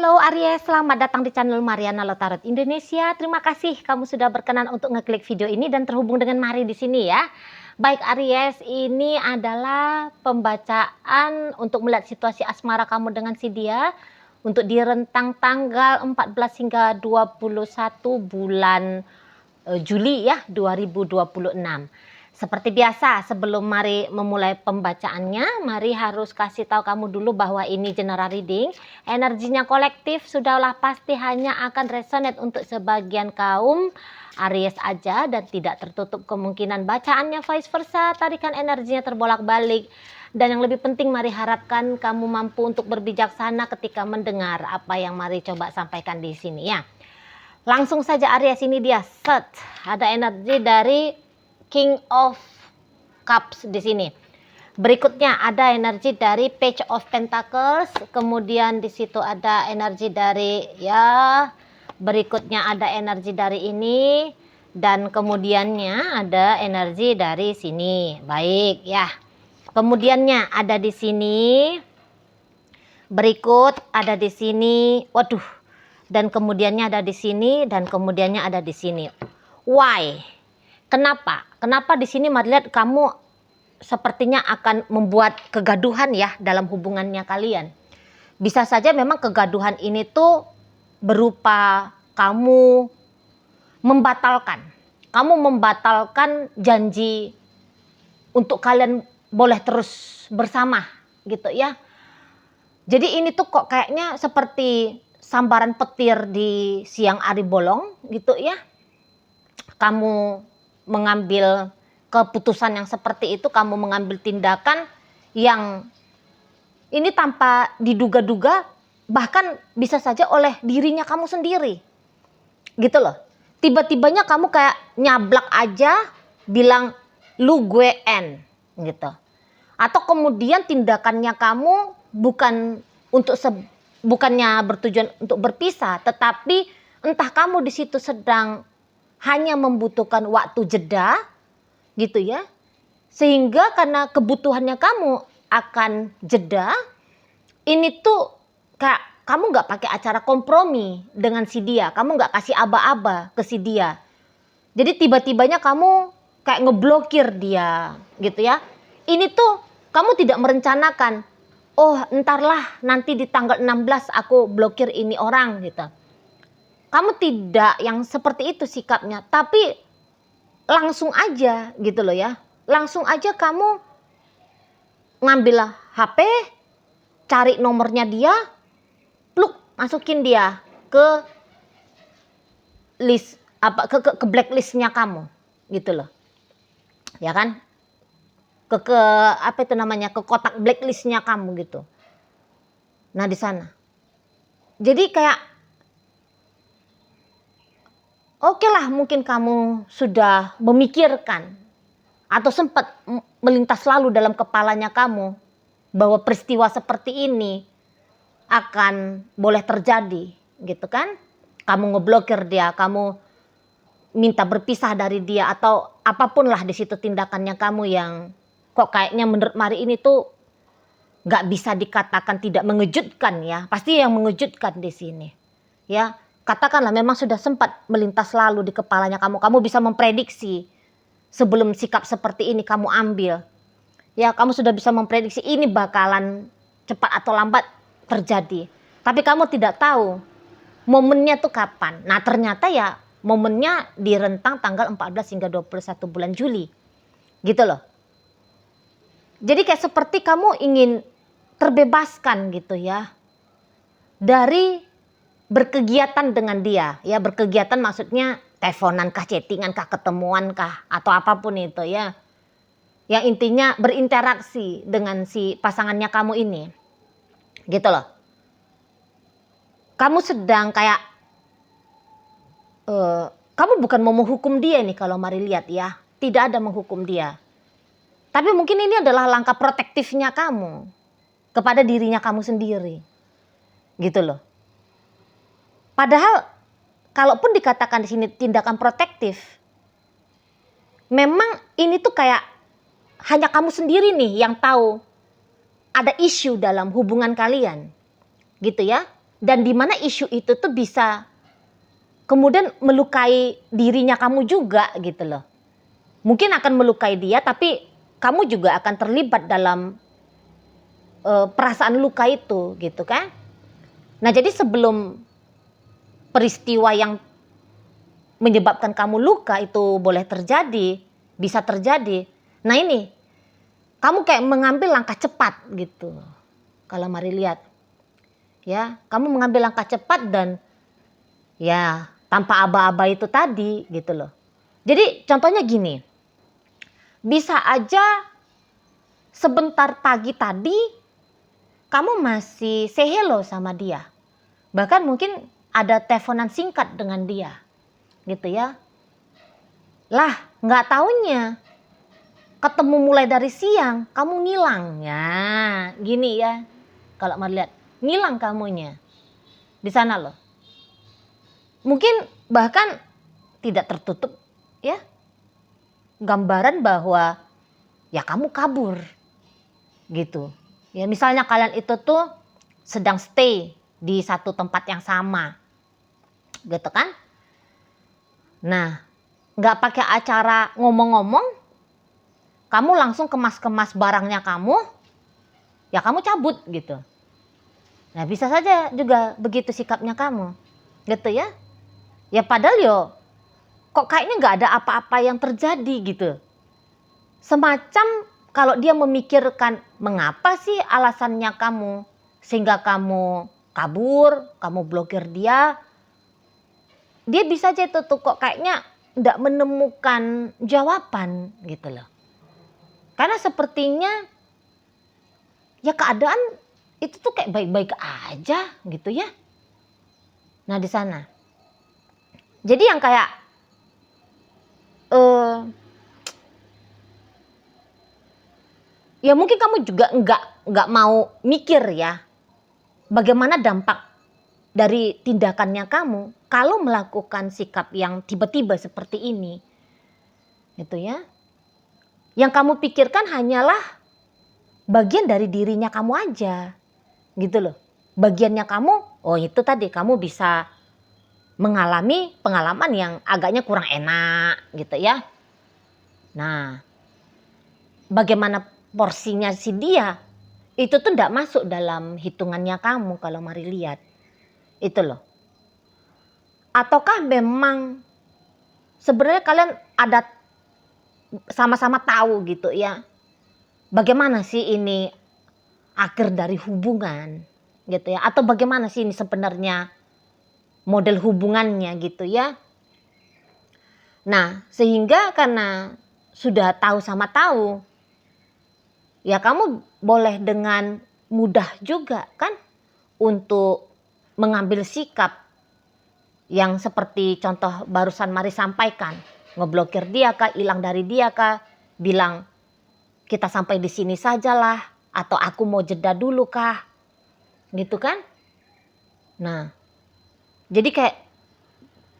Halo Aries, selamat datang di channel Mariana Lotarot Indonesia. Terima kasih kamu sudah berkenan untuk ngeklik video ini dan terhubung dengan Mari di sini ya. Baik Aries, ini adalah pembacaan untuk melihat situasi asmara kamu dengan si dia untuk di rentang tanggal 14 hingga 21 bulan Juli ya 2026. Seperti biasa, sebelum Mari memulai pembacaannya, Mari harus kasih tahu kamu dulu bahwa ini general reading. Energinya kolektif, sudahlah pasti hanya akan resonate untuk sebagian kaum Aries aja dan tidak tertutup kemungkinan bacaannya vice versa, tarikan energinya terbolak-balik. Dan yang lebih penting, Mari harapkan kamu mampu untuk berbijaksana ketika mendengar apa yang Mari coba sampaikan di sini ya. Langsung saja Aries, ini dia set. Ada energi dari King of Cups di sini. Berikutnya ada energi dari Page of Pentacles, kemudian di situ ada energi dari ya, berikutnya ada energi dari ini dan kemudiannya ada energi dari sini. Baik ya. Kemudiannya ada di sini. Berikut ada di sini. Waduh. Dan kemudiannya ada di sini dan kemudiannya ada di sini. Why? Kenapa? Kenapa di sini Mari lihat kamu sepertinya akan membuat kegaduhan ya dalam hubungannya kalian. Bisa saja memang kegaduhan ini tuh berupa kamu membatalkan. Kamu membatalkan janji untuk kalian boleh terus bersama gitu ya. Jadi ini tuh kok kayaknya seperti sambaran petir di siang hari bolong gitu ya. Kamu mengambil keputusan yang seperti itu, kamu mengambil tindakan yang ini tanpa diduga-duga, bahkan bisa saja oleh dirinya kamu sendiri gitu loh. Tiba-tibanya kamu kayak nyablak aja bilang lu gue en gitu. Atau kemudian tindakannya kamu bukannya bertujuan untuk berpisah, tetapi entah kamu di situ sedang hanya membutuhkan waktu jeda gitu ya, sehingga karena kebutuhannya kamu akan jeda, ini tuh kayak kamu nggak pakai acara kompromi dengan si dia, kamu nggak kasih aba-aba ke si dia, jadi tiba-tibanya kamu kayak ngeblokir dia gitu ya. Ini tuh kamu tidak merencanakan, oh entarlah nanti di tanggal 16 aku blokir ini orang gitu. Kamu tidak yang seperti itu sikapnya, tapi langsung aja gitu loh ya. Langsung aja kamu ngambil HP, cari nomornya dia, pluk, masukin dia ke list ke blacklistnya kamu gitu loh. Ya kan? Ke apa itu namanya? Ke kotak blacklistnya kamu gitu. Nah, di sana. Jadi kayak oke lah, mungkin kamu sudah memikirkan atau sempat melintas lalu dalam kepalanya kamu bahwa peristiwa seperti ini akan boleh terjadi gitu kan. Kamu ngeblokir dia, kamu minta berpisah dari dia atau apapun lah di situ tindakannya kamu yang kok kayaknya menurut Mari ini tuh gak bisa dikatakan tidak mengejutkan ya. Pasti yang mengejutkan di sini ya. Katakanlah memang sudah sempat melintas lalu di kepalanya kamu. Kamu bisa memprediksi sebelum sikap seperti ini kamu ambil. Ya, kamu sudah bisa memprediksi ini bakalan cepat atau lambat terjadi. Tapi kamu tidak tahu momennya tuh kapan. Nah, ternyata ya momennya di rentang tanggal 14 hingga 21 bulan Juli. Gitu loh. Jadi kayak seperti kamu ingin terbebaskan gitu ya dari berkegiatan dengan dia, ya berkegiatan maksudnya teleponan kah, chattingan kah, ketemuan kah, atau apapun itu ya. Yang intinya berinteraksi dengan si pasangannya kamu ini, gitu loh. Kamu sedang kayak, kamu bukan mau menghukum dia nih kalau Mari lihat ya, tidak ada menghukum dia. Tapi mungkin ini adalah langkah protektifnya kamu kepada dirinya kamu sendiri, gitu loh. Padahal kalaupun dikatakan di sini tindakan protektif, memang ini tuh kayak hanya kamu sendiri nih yang tahu ada isu dalam hubungan kalian, gitu ya. Dan di mana isu itu tuh bisa kemudian melukai dirinya kamu juga gitu loh. Mungkin akan melukai dia, tapi kamu juga akan terlibat dalam perasaan luka itu gitu kan. Nah jadi sebelum peristiwa yang menyebabkan kamu luka itu boleh terjadi, bisa terjadi. Nah ini, kamu kayak mengambil langkah cepat gitu. Kalau mari lihat, ya, kamu mengambil langkah cepat dan ya tanpa aba-aba itu tadi gitu loh. Jadi contohnya gini, bisa aja sebentar pagi tadi kamu masih say hello sama dia. Bahkan mungkin ada teleponan singkat dengan dia. Gitu ya. Lah, nggak taunya ketemu mulai dari siang, kamu ngilang. Ya, gini ya. Kalau mau lihat, ngilang kamunya. Di sana loh. Mungkin bahkan tidak tertutup ya. Gambaran bahwa ya kamu kabur. Gitu. Ya, misalnya kalian itu tuh sedang stay di satu tempat yang sama. Gitu kan? Nah, nggak pakai acara ngomong-ngomong, kamu langsung kemas-kemas barangnya kamu, ya kamu cabut gitu. Nah bisa saja juga begitu sikapnya kamu, gitu ya. Ya padahal yo, kok kayaknya nggak ada apa-apa yang terjadi gitu. Semacam kalau dia memikirkan mengapa sih alasannya kamu, sehingga kamu kabur, kamu blokir dia bisa aja itu tuh kok kayaknya nggak menemukan jawaban gitu loh. Karena sepertinya ya keadaan itu tuh kayak baik-baik aja gitu ya. Nah di sana. Jadi yang kayak ya mungkin kamu juga nggak mau mikir ya bagaimana dampak dari tindakannya kamu kalau melakukan sikap yang tiba-tiba seperti ini. Gitu ya. Yang kamu pikirkan hanyalah bagian dari dirinya kamu aja. Gitu loh. Bagiannya kamu, oh itu tadi kamu bisa mengalami pengalaman yang agaknya kurang enak gitu ya. Nah, bagaimana porsinya si dia, itu tuh enggak masuk dalam hitungannya kamu kalau mari lihat. Itu loh. Ataukah memang sebenarnya kalian ada sama-sama tahu gitu ya. Bagaimana sih ini akhir dari hubungan gitu ya. Atau bagaimana sih ini sebenarnya model hubungannya gitu ya. Nah sehingga karena sudah tahu sama tahu, ya kamu boleh dengan mudah juga kan untuk mengambil sikap yang seperti contoh barusan Mari sampaikan. Ngeblokir dia kah, hilang dari dia kah, bilang kita sampai di sini sajalah, atau aku mau jeda dulu kah, gitu kan. Nah jadi kayak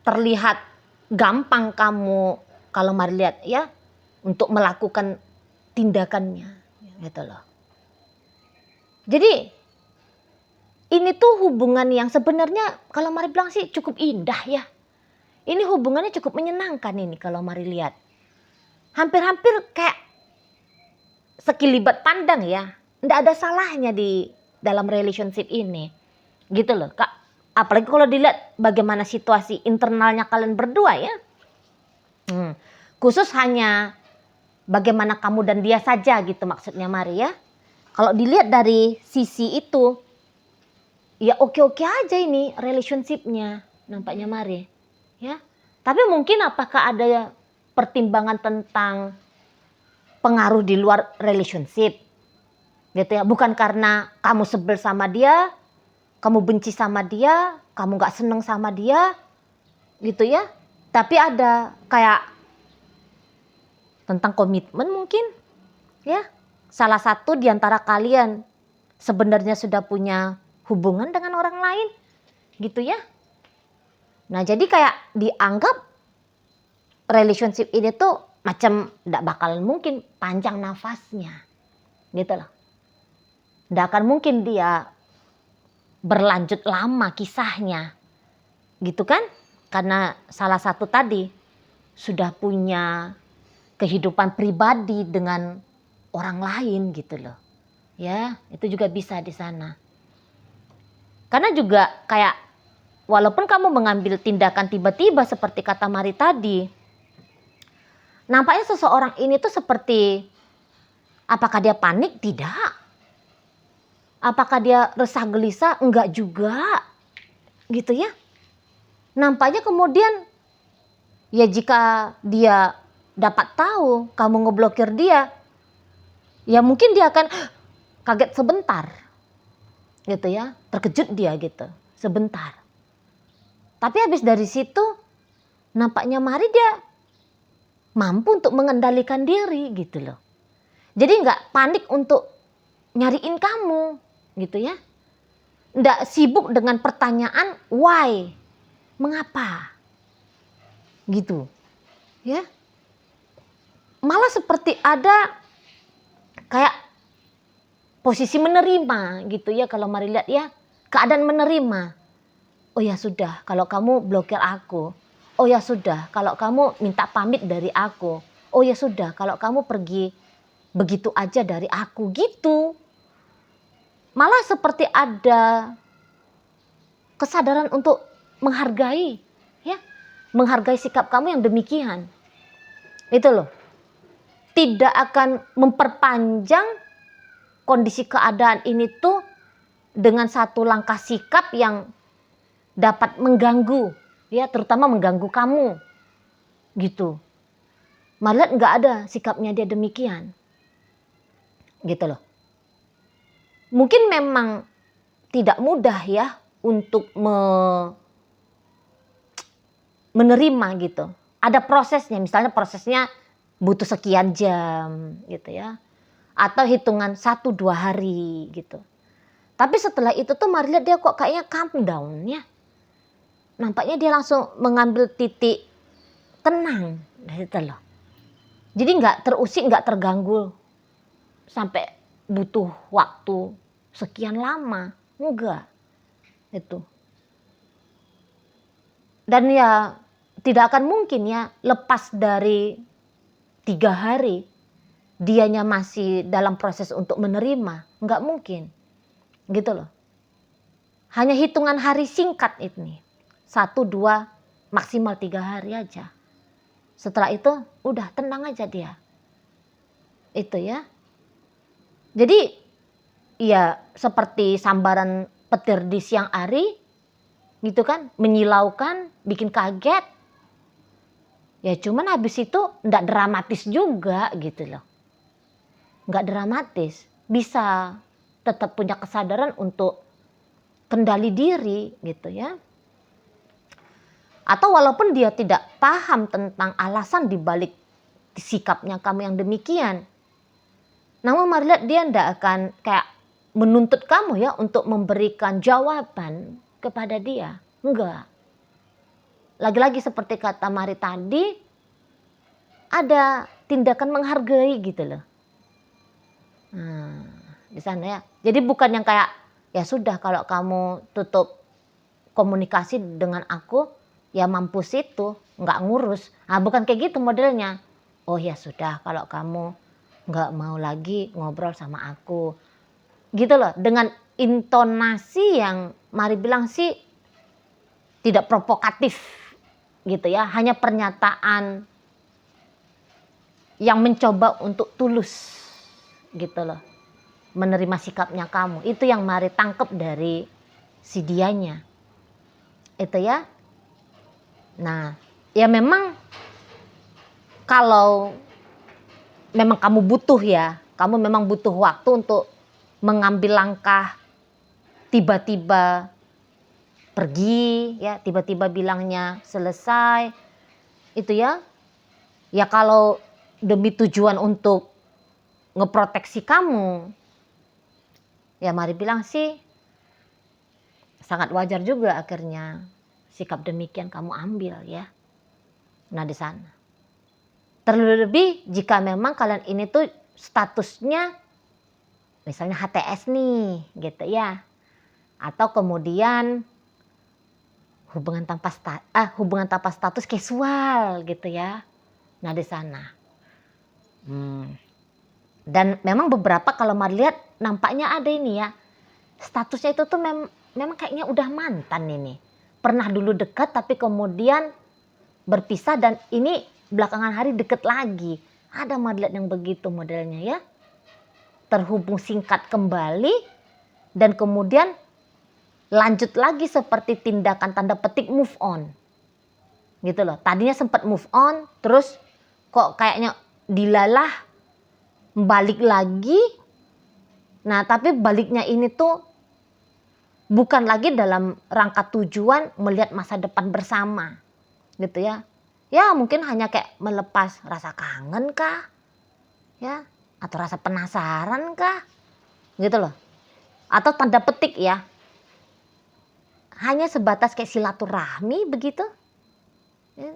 terlihat gampang kamu kalau mari lihat ya untuk melakukan tindakannya gitu loh. Jadi ini tuh hubungan yang sebenarnya kalau mari bilang sih cukup indah ya. Ini hubungannya cukup menyenangkan ini kalau mari lihat. Hampir-hampir kayak sekelibat pandang ya. Nggak ada salahnya di dalam relationship ini. Gitu loh Kak. Apalagi kalau dilihat bagaimana situasi internalnya kalian berdua ya. Khusus hanya bagaimana kamu dan dia saja gitu maksudnya Mari ya. Kalau dilihat dari sisi itu, ya oke-oke aja ini relationshipnya nampaknya Mari. Ya, tapi mungkin apakah ada pertimbangan tentang pengaruh di luar relationship, gitu ya? Bukan karena kamu sebel sama dia, kamu benci sama dia, kamu nggak seneng sama dia, gitu ya? Tapi ada kayak tentang komitmen mungkin, ya? Salah satu di antara kalian sebenarnya sudah punya hubungan dengan orang lain, gitu ya? Nah jadi kayak dianggap relationship ini tuh macam gak bakalan mungkin panjang nafasnya gitu loh. Gak akan mungkin dia berlanjut lama kisahnya, gitu kan? Karena salah satu tadi sudah punya kehidupan pribadi dengan orang lain gitu loh. Ya, itu juga bisa di sana. Karena juga kayak walaupun kamu mengambil tindakan tiba-tiba seperti kata Mari tadi, nampaknya seseorang ini tuh seperti, apakah dia panik? Tidak. Apakah dia resah gelisah? Enggak juga. Gitu ya. Nampaknya kemudian ya jika dia dapat tahu kamu ngeblokir dia, ya mungkin dia akan kaget sebentar. Gitu ya, terkejut dia gitu, sebentar. Tapi habis dari situ nampaknya Mari dia mampu untuk mengendalikan diri gitu loh. Jadi nggak panik untuk nyariin kamu gitu ya. Nggak sibuk dengan pertanyaan why, mengapa gitu ya. Malah seperti ada kayak posisi menerima gitu ya, kalau Mari lihat ya, keadaan menerima. Oh ya sudah kalau kamu blokir aku. Oh ya sudah kalau kamu minta pamit dari aku. Oh ya sudah kalau kamu pergi begitu aja dari aku gitu. Malah seperti ada kesadaran untuk menghargai ya. Menghargai sikap kamu yang demikian. Itu loh. Tidak akan memperpanjang kondisi keadaan ini tuh dengan satu langkah sikap yang dapat mengganggu ya, terutama mengganggu kamu gitu. Malah nggak ada sikapnya dia demikian gitu loh. Mungkin memang tidak mudah ya untuk menerima gitu. Ada prosesnya, misalnya prosesnya butuh sekian jam gitu ya, atau hitungan 1-2 hari gitu. Tapi setelah itu tuh Mari lihat dia kok kayaknya calm down ya. Nampaknya dia langsung mengambil titik tenang gitu loh. Jadi nggak terusik, nggak terganggu sampai butuh waktu sekian lama, enggak itu. Dan ya tidak akan mungkin ya lepas dari 3 hari dianya masih dalam proses untuk menerima, nggak mungkin gitu loh. Hanya hitungan hari singkat ini, 1-2 maksimal 3 hari aja. Setelah itu udah tenang aja dia. Itu ya. Jadi ya seperti sambaran petir di siang hari gitu kan, menyilaukan, bikin kaget. Ya cuman habis itu enggak dramatis juga gitu loh. Enggak dramatis, bisa tetap punya kesadaran untuk kendali diri gitu ya. Atau walaupun dia tidak paham tentang alasan dibalik sikapnya kamu yang demikian, namun Mari lihat dia tidak akan kayak menuntut kamu ya untuk memberikan jawaban kepada dia. Enggak. Lagi-lagi seperti kata Mari tadi, ada tindakan menghargai gitu loh. Nah, di sana ya. Jadi bukan yang kayak ya sudah kalau kamu tutup komunikasi dengan aku, ya mampus itu, nggak ngurus. Nah, bukan kayak gitu modelnya. Oh ya sudah kalau kamu nggak mau lagi ngobrol sama aku. Gitu loh, dengan intonasi yang Mari bilang sih tidak provokatif gitu ya. Hanya pernyataan yang mencoba untuk tulus gitu loh. Menerima sikapnya kamu. Itu yang Mari tangkep dari si dianya. Itu ya. Nah, ya memang kalau memang kamu butuh ya, kamu memang butuh waktu untuk mengambil langkah tiba-tiba pergi ya, tiba-tiba bilangnya selesai. Itu ya. Ya kalau demi tujuan untuk ngeproteksi kamu, ya Mari bilang sih sangat wajar juga akhirnya sikap demikian kamu ambil ya. Nah di sana. Terlebih jika memang kalian ini tuh statusnya misalnya HTS nih gitu ya. atau kemudian hubungan tanpa status casual gitu ya. Nah di sana. Dan memang beberapa kalau Mari lihat nampaknya ada ini ya, statusnya itu tuh memang kayaknya udah mantan ini. Pernah dulu dekat tapi kemudian berpisah dan ini belakangan hari deket lagi. Ada Mari lihat yang begitu modelnya ya. Terhubung singkat kembali dan kemudian lanjut lagi seperti tindakan tanda petik move on. Gitu loh. Tadinya sempat move on, terus kok kayaknya dilalah balik lagi. Nah, tapi baliknya ini tuh bukan lagi dalam rangka tujuan melihat masa depan bersama. Gitu ya. Ya, mungkin hanya kayak melepas rasa kangen kah? Ya, atau rasa penasaran kah? Gitu loh. Atau tanda petik ya. Hanya sebatas kayak silaturahmi begitu. Ya.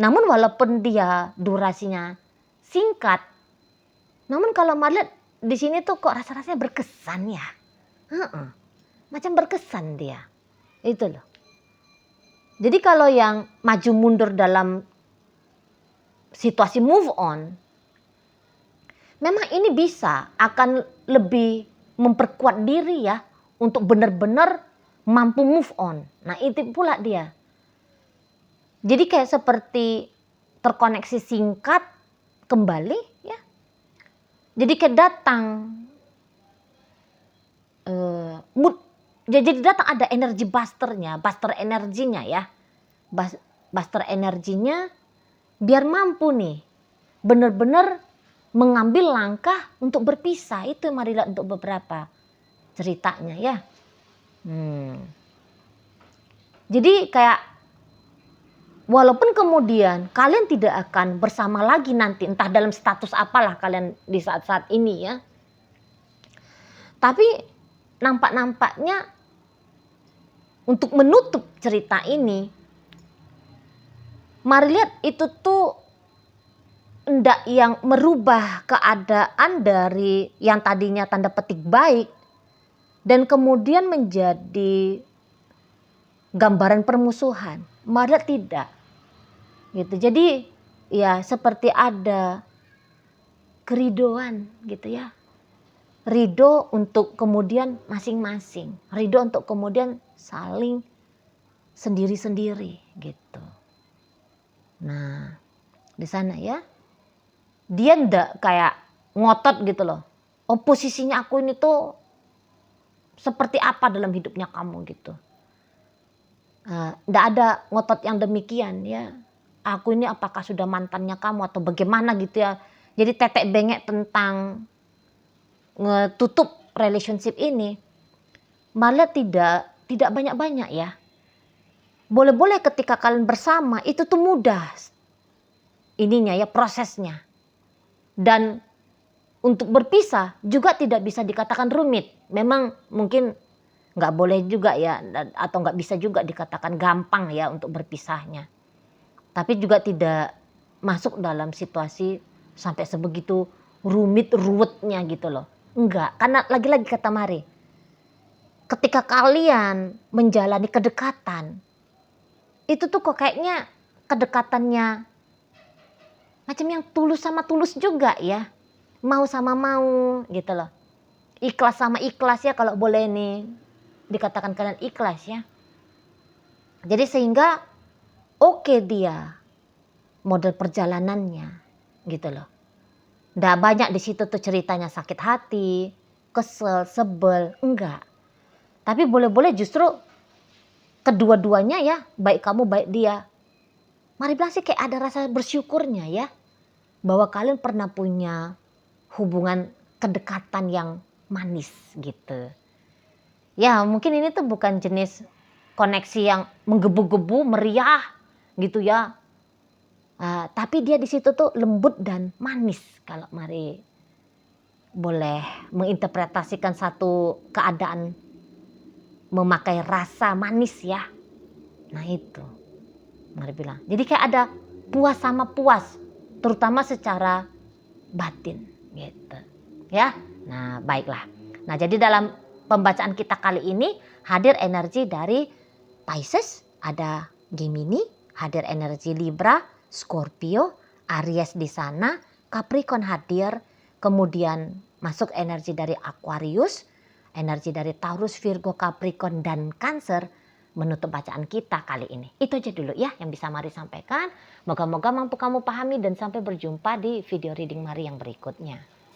Namun walaupun dia durasinya singkat, namun kalau Mari lihat di sini tuh kok rasa-rasanya berkesan ya. Macam berkesan dia. Itu loh. Jadi kalau yang maju mundur dalam situasi move on, memang ini bisa akan lebih memperkuat diri ya untuk benar-benar mampu move on. Nah itu pula dia. Jadi kayak seperti terkoneksi singkat kembali ya. Jadi kayak datang mood. Jadi datang ada energi buster energinya ya. Buster energinya biar mampu nih benar-benar mengambil langkah untuk berpisah. Itu Mari lihat untuk beberapa ceritanya ya. Jadi kayak walaupun kemudian kalian tidak akan bersama lagi nanti, entah dalam status apalah kalian di saat-saat ini ya. Tapi nampaknya untuk menutup cerita ini, Mari lihat itu tuh enggak yang merubah keadaan dari yang tadinya tanda petik baik dan kemudian menjadi gambaran permusuhan. Mari lihat tidak. Gitu. Jadi ya seperti ada keridoan gitu ya. Ridho untuk kemudian masing-masing. Ridho untuk kemudian saling sendiri-sendiri gitu. Nah, di sana ya. Dia ndak kayak ngotot gitu loh. Oh, posisinya aku ini tuh seperti apa dalam hidupnya kamu gitu. Ndak ada ngotot yang demikian ya. Aku ini apakah sudah mantannya kamu atau bagaimana gitu ya. Jadi tetek bengek tentang ngetutup relationship ini. Malah tidak banyak-banyak ya. Boleh-boleh ketika kalian bersama itu tuh mudah ininya ya prosesnya. Dan untuk berpisah juga tidak bisa dikatakan rumit. Memang mungkin nggak boleh juga ya atau nggak bisa juga dikatakan gampang ya untuk berpisahnya. Tapi juga tidak masuk dalam situasi sampai sebegitu ruwetnya gitu loh. Enggak, karena lagi-lagi kata Mari, ketika kalian menjalani kedekatan, itu tuh kok kayaknya kedekatannya macam yang tulus sama tulus juga ya. Mau sama mau gitu loh. Ikhlas sama ikhlas ya kalau boleh nih dikatakan kalian ikhlas ya. Jadi sehingga oke dia model perjalanannya gitu loh. Nggak banyak di situ tuh ceritanya sakit hati, kesel, sebel, enggak. Tapi boleh-boleh justru kedua-duanya ya, baik kamu baik dia. Mari bilang sih kayak ada rasa bersyukurnya ya. Bahwa kalian pernah punya hubungan kedekatan yang manis gitu. Ya mungkin ini tuh bukan jenis koneksi yang menggebu-gebu, meriah gitu ya. Tapi dia di situ tuh lembut dan manis kalau Mari boleh menginterpretasikan satu keadaan memakai rasa manis ya. Nah itu Mari bilang. Jadi kayak ada puas sama puas, terutama secara batin gitu. Ya. Nah, baiklah. Nah, jadi dalam pembacaan kita kali ini hadir energi dari Pisces, ada Gemini, hadir energi Libra, Scorpio, Aries di sana, Capricorn hadir, kemudian masuk energi dari Aquarius, energi dari Taurus, Virgo, Capricorn, dan Cancer menutup bacaan kita kali ini. Itu aja dulu ya yang bisa Mari sampaikan. Moga-moga mampu kamu pahami dan sampai berjumpa di video reading Mari yang berikutnya.